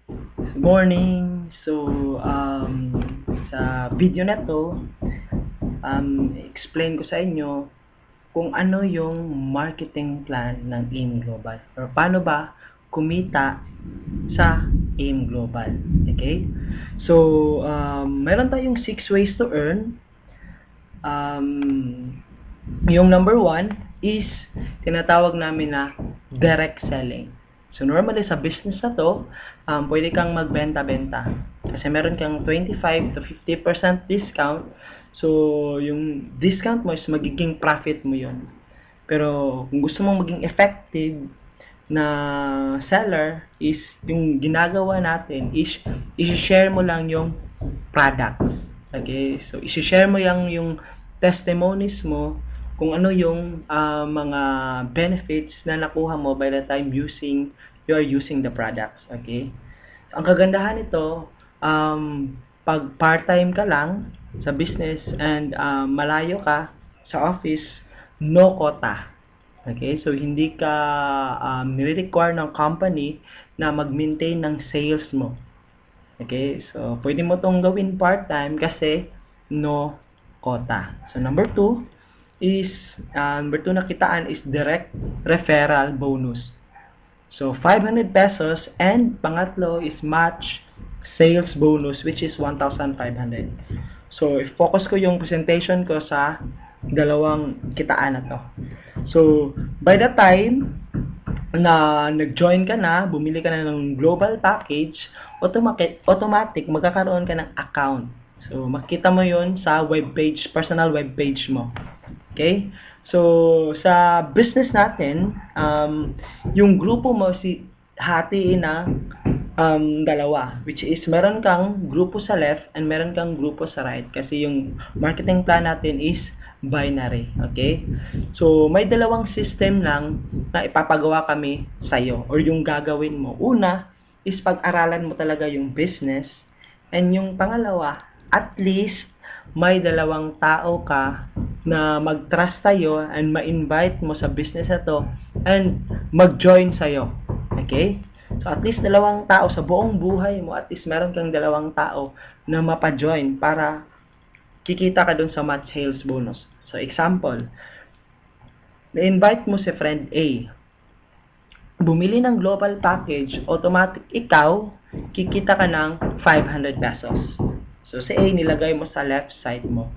Good morning. Sa video na to, explain ko sa inyo kung ano yung marketing plan ng AIM Global or paano ba kumita sa AIM Global. Okay? Meron tayong 6 ways to earn. Yung number 1 is tinatawag namin na direct selling. So, normally sa business na to, pwede kang magbenta-benta. Kasi meron kang 25 to 50% discount. So, yung discount mo is magiging profit mo yun. Pero, kung gusto mong maging effective na seller is, yung ginagawa natin is, i-share mo lang yung products. Okay? So, i-share mo yung testimonies mo kung ano yung mga benefits na nakuha mo by the time you are using the products. Okay? So, ang kagandahan nito, pag part-time ka lang sa business and malayo ka sa office, no quota. Okay? So, hindi ka nire-require ng company na mag-maintain ng sales mo. Okay? So, pwede mo tong gawin part-time kasi no quota. So, number 2 na kitaan is direct referral bonus. So, 500 pesos and pangatlo is match sales bonus which is 1,500. So, i-focus ko yung presentation ko sa dalawang kitaan na to. So, by the time na nag-join ka na, bumili ka na ng global package, automatic magkakaroon ka ng account. So, makita mo yon sa webpage, personal webpage mo. Okay? So, sa business natin, yung grupo mo hatiin na dalawa, which is meron kang grupo sa left and meron kang grupo sa right kasi yung marketing plan natin is binary. Okay? So, may dalawang system lang na ipapagawa kami sa'yo or yung gagawin mo. Una is pag-aralan mo talaga yung business and yung pangalawa, at least may dalawang tao ka na mag-trust sa'yo and ma-invite mo sa business na to and mag-join sa'yo. Okay? So, at least dalawang tao sa buong buhay mo, at least meron kang dalawang tao na mapa-join para kikita ka dun sa match sales bonus. So, example, na-invite mo si friend A. Bumili ng global package, automatic ikaw, kikita ka ng 500 pesos. So, si A, nilagay mo sa left side mo.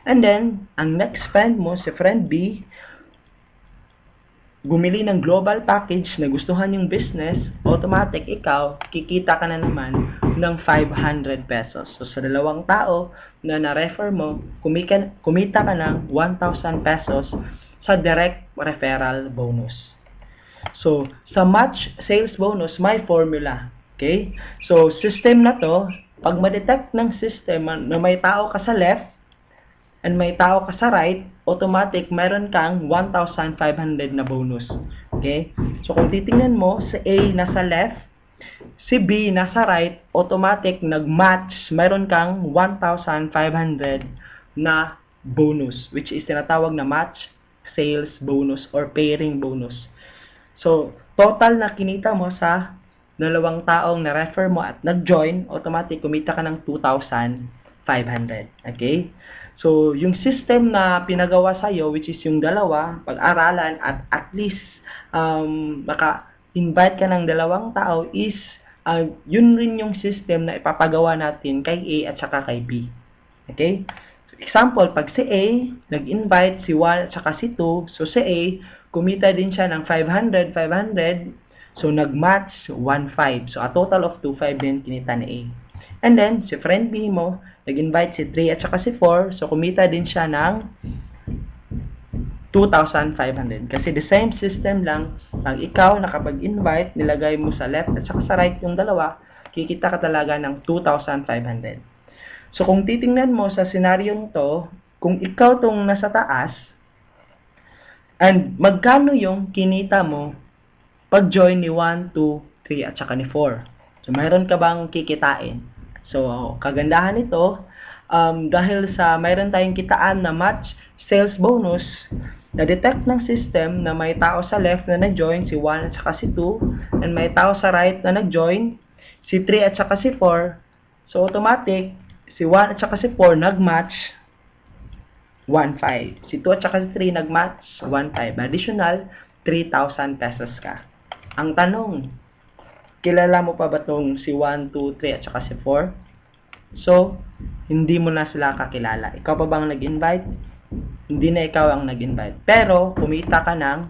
And then, ang next friend mo, si friend B, bumili ng global package na gustuhan yung business, automatic ikaw, kikita ka na naman ng 500 pesos. So, sa dalawang tao na na-refer mo, kumita ka ng 1,000 pesos sa direct referral bonus. So, sa match sales bonus, may formula. Okay? So, system na to, pag ma-detect ng system na may tao ka sa left and may tao ka sa right, automatic meron kang 1,500 na bonus. Okay? So, kung titingnan mo, si A nasa left, si B nasa right, automatic nag-match, meron kang 1,500 na bonus, which is tinatawag na match sales bonus or pairing bonus. So, total na kinita mo sa dalawang taong na-refer mo at nag-join, automatic kumita ka ng 2,500. Okay? So, yung system na pinagawa sa'yo, which is yung dalawa, pag-aralan at least maka-invite ka ng dalawang tao is yun rin yung system na ipapagawa natin kay A at saka kay B. Okay? So, example, pag si A, nag-invite si 1 at saka si 2, so si A, kumita din siya ng 500, so nag-match 1,500. So, a total of 2,500 din kinita ni A. And then, si friend B mo, nag-invite si 3 at saka si 4, so kumita din siya ng 2,500. Kasi the same system lang, ang ikaw nakapag-invite, nilagay mo sa left at saka sa right yung dalawa, kikita ka talaga ng 2,500. So, kung titingnan mo sa senaryong to, kung ikaw tong nasa taas, and magkano yung kinita mo pag-join ni 1, 2, 3 at saka ni 4? So, mayroon ka bang kikitain? So, kagandahan nito, dahil sa mayroon tayong kitaan na match sales bonus, na-detect ng system na may tao sa left na nag-join, si 1 at saka si 2, and may tao sa right na nag-join, si 3 at saka si 4, so automatic, si 1 at saka si 4 nag-match 1,500. Si 2 at saka si 3 nag-match 1,500. Additional, 3,000 pesos ka. Ang tanong, kilala mo pa ba itong si 1, 2, 3 at saka si 4? So, hindi mo na sila kakilala. Ikaw pa bang nag-invite? Hindi na ikaw ang nag-invite. Pero, kumita ka ng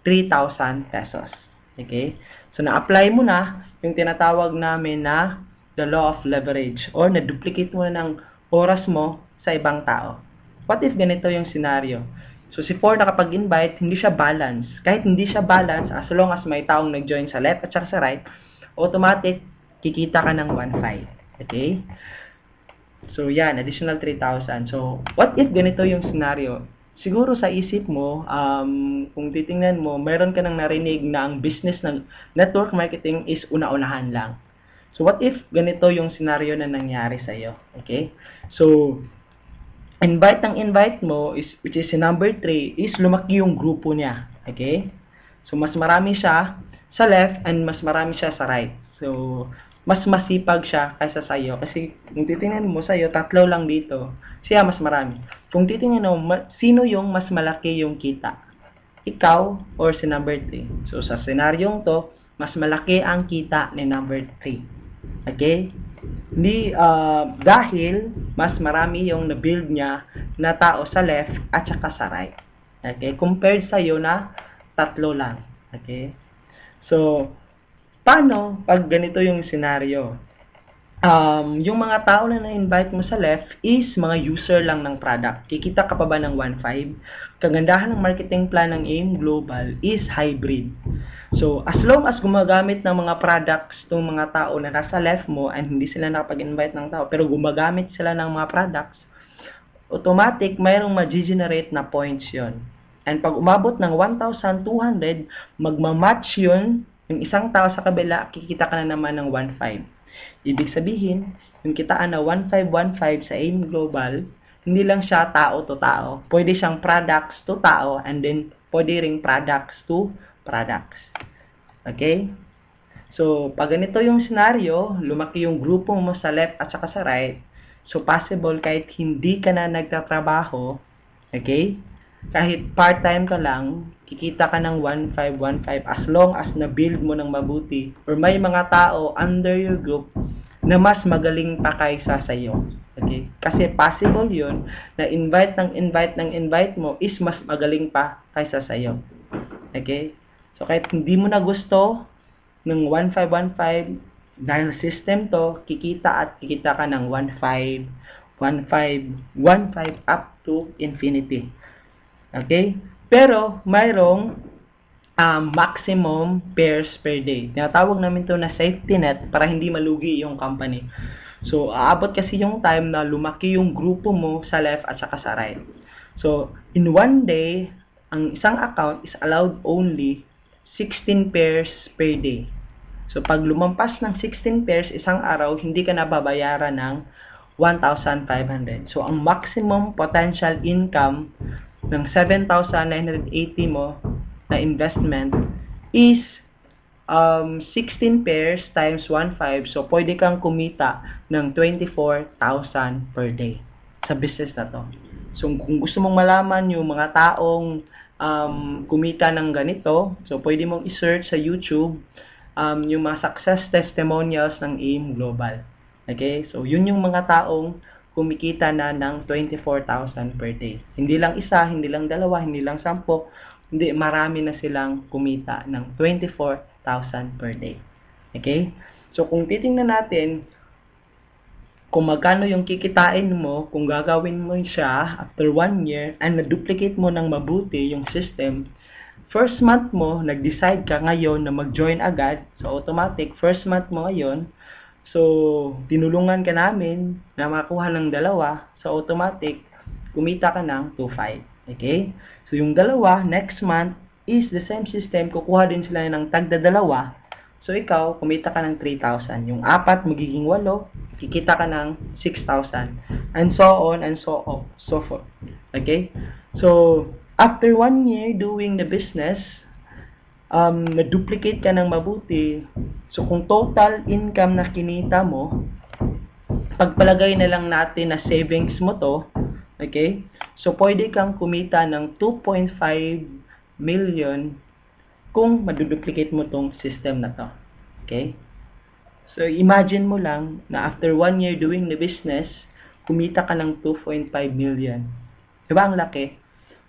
3,000 pesos. Okay? So, na-apply mo na yung tinatawag namin na the law of leverage or na-duplicate mo na ng oras mo sa ibang tao. What if ganito yung scenario? So, si 4 nakapag-invite, hindi siya balance. Kahit hindi siya balance, as long as may taong nag-join sa left at saka sa right, automatic, kikita ka ng 1,500. Okay? So, yan, additional 3,000. So, what if ganito yung scenario? Siguro sa isip mo, kung titingnan mo, meron ka nang narinig na ang business ng network marketing is una-unahan lang. So, what if ganito yung scenario na nangyari sa'yo? Okay? So, invite mo, which is si number 3, is lumaki yung grupo niya. Okay? So, mas marami siya sa left and mas marami siya sa right. So, mas masipag siya kaysa sa'yo. Kasi, kung titingnan mo sa'yo, 3 lang dito. Siya mas marami. Kung titingnan mo, sino yung mas malaki yung kita? Ikaw or si number 3? So, sa senaryong to, mas malaki ang kita ni number 3. Okay? Hindi, dahil mas marami yung na-build niya na tao sa left at saka sa right. Okay? Compared sa'yo na 3 lang. Okay? So, paano pag ganito yung scenario? Yung mga tao na na-invite mo sa left is mga user lang ng product. Kikita ka pa ba ng 1,500? Kagandahan ng marketing plan ng AIM Global is hybrid. So, as long as gumagamit ng mga products itong mga tao na nasa left mo and hindi sila nakapag-invite ng tao, pero gumagamit sila ng mga products, automatic, mayroong ma-generate na points yon. And pag umabot ng 1,200, magmamatch yun, yung isang tao sa kabila, kikita ka na naman ng 1,500. Ibig sabihin, yung kitaan na 1,515 sa AIM Global, hindi lang siya tao to tao. Pwede siyang products to tao and then pwede ring products to products. Okay? So, pag ganito yung scenario, lumaki yung grupo mo sa left at saka sa right, so possible kahit hindi ka na nagtatrabaho, okay? Kahit part-time ka lang, kikita ka ng 1,515 as long as na-build mo ng mabuti or may mga tao under your group na mas magaling pa kaysa sa iyo. Okay? Kasi possible yun na invite mo is mas magaling pa kaysa sa iyo. Okay? So, kahit hindi mo na gusto ng 1,515 dahil system to, kikita ka ng 1,500, 1,500, 1,500 up to infinity. Okay? Pero, mayroong maximum pairs per day. Tinatawag namin to na safety net para hindi malugi yung company. So, aabot kasi yung time na lumaki yung grupo mo sa left at saka sa right. So, in one day, ang isang account is allowed only 16 pairs per day. So, pag lumampas ng 16 pairs isang araw, hindi ka nababayaran ng 1,500. So, ang maximum potential income ng 7,980 mo na investment is 16 pairs times 1,500. So, pwede kang kumita ng 24,000 per day sa business na to. So, kung gusto mong malaman yung mga taong kumita ng ganito, so, pwede mong i-search sa YouTube yung mga success testimonials ng AIM Global. Okay? So, yun yung mga taong kumikita na ng 24,000 per day. Hindi lang isa, hindi lang dalawa, hindi lang 10, hindi, marami na silang kumita ng 24,000 per day. Okay? So, kung titingnan natin kung magkano yung kikitain mo, kung gagawin mo siya after 1 year and na-duplicate mo ng mabuti yung system, first month mo, nag-decide ka ngayon na mag-join agad, so automatic, first month mo ngayon, so, tinulungan ka namin na makakuha ng 2, so automatic, kumita ka ng 2,500. Okay? So, yung 2, next month, is the same system, kukuha din sila ng tagda 2, so ikaw, kumita ka ng 3,000. Yung 4, magiging 8, kikita ka ng 6,000. And so on, and so forth. Okay? So, after 1 year doing the business, na-duplicate ka ng mabuti. So, kung total income na kinita mo, pagpalagay na lang natin na savings mo to, okay? So, pwede kang kumita ng 2.5 million kung maduduplicate mo tong system na to. Okay? So, imagine mo lang na after 1 year doing the business, kumita ka ng 2.5 million. Diba ang laki?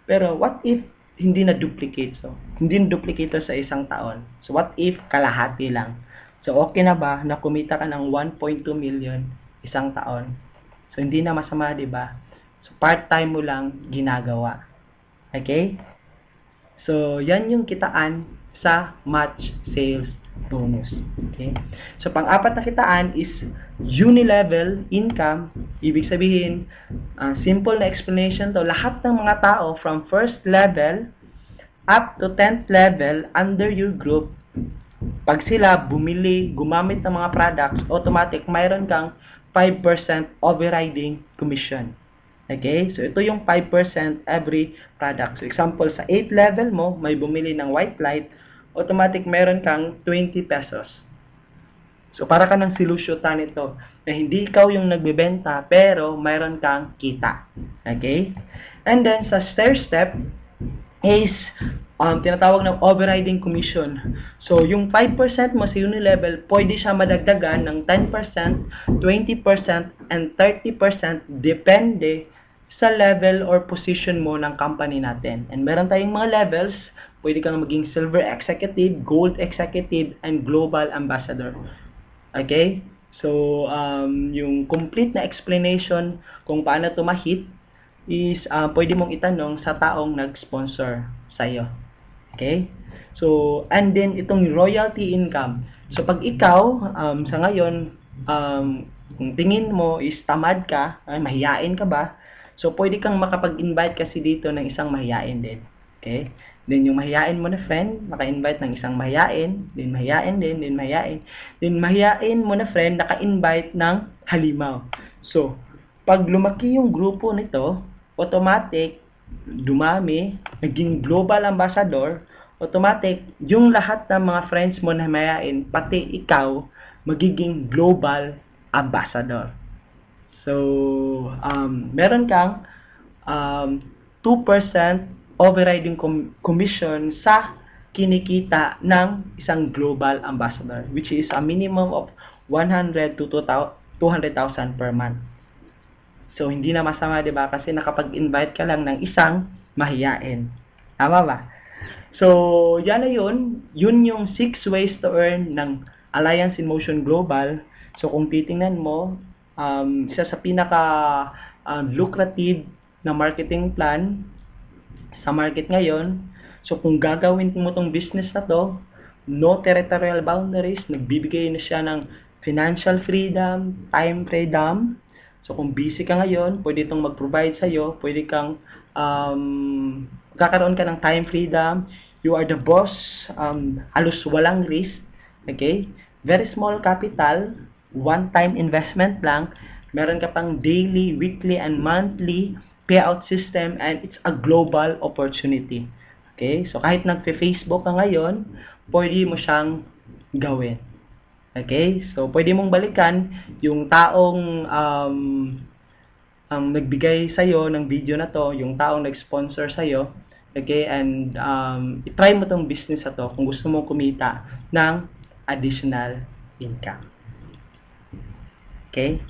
Pero, what if hindi na-duplicate? So, hindi na-duplicate to sa isang taon. So, what if kalahati lang? So, okay na ba na kumita ka ng 1.2 million isang taon? So, hindi na masama, diba? So, part-time mo lang ginagawa. Okay? So, yan yung kitaan sa match sales bonus. Okay? So, pang-apat na kitaan is uni-level income. Ibig sabihin, simple na explanation to. Lahat ng mga tao from first level up to 10th level under your group, pag sila bumili, gumamit ng mga products, automatic, mayroon kang 5% overriding commission. Okay? So, ito yung 5% every product. So, example, sa 8th level mo, may bumili ng white light, automatic meron kang 20 pesos. So, para ka ng silusyutan ito na hindi ikaw yung nagbebenta, pero mayroon kang kita. Okay? And then, sa stair step is tinatawag ng overriding commission. So, yung 5% mo sa uni-level, pwede siya madagdagan ng 10%, 20%, and 30% depende sa level or position mo ng company natin. And meron tayong mga levels, pwede kang maging silver executive, gold executive, and global ambassador. Okay? So, yung complete na explanation kung paano ito ma-hit is pwede mong itanong sa taong nag-sponsor sa'yo. Okay? So, and then itong royalty income. So, pag ikaw, sa ngayon, kung tingin mo is tamad ka, mahiyain ka ba, so, pwede kang makapag-invite kasi dito ng isang mahiyain din. Okay? Then, yung mahiyain mo na friend, maka-invite ng isang mahiyain, then mahiyain din, then mahiyain. Then, mahiyain mo na friend, naka-invite ng halimaw. So, pag lumaki yung grupo nito, automatic, dumami, naging global ambassador, automatic, yung lahat ng mga friends mo na mahiyain, pati ikaw, magiging global ambassador. So, meron kang 2% overriding commission sa kinikita ng isang global ambassador, which is a minimum of 100 to 200,000 per month. So, hindi na masama, diba? Kasi nakapag-invite ka lang ng isang mahiyain. Tama ba? So, yan na yun. Yun yung 6 ways to earn ng Alliance in Motion Global. So, kung titingnan mo, isa sa pinaka lucrative na marketing plan sa market ngayon. So, kung gagawin mo tong business na to, no territorial boundaries, nagbibigay na siya ng financial freedom, time freedom. So, kung busy ka ngayon, pwede itong mag-provide sa'yo, pwede kang kakaroon ka ng time freedom, you are the boss, halos walang risk, okay? Very small capital, one-time investment lang, meron ka pang daily, weekly, and monthly payout system, and it's a global opportunity. Okay? So, kahit nagpe-Facebook ka ngayon, pwede mo siyang gawin. Okay? So, pwede mong balikan yung taong nagbigay sa'yo ng video na to, yung taong nag-sponsor sa'yo, okay? And itry mo tong business na to kung gusto mong kumita ng additional income. Okay?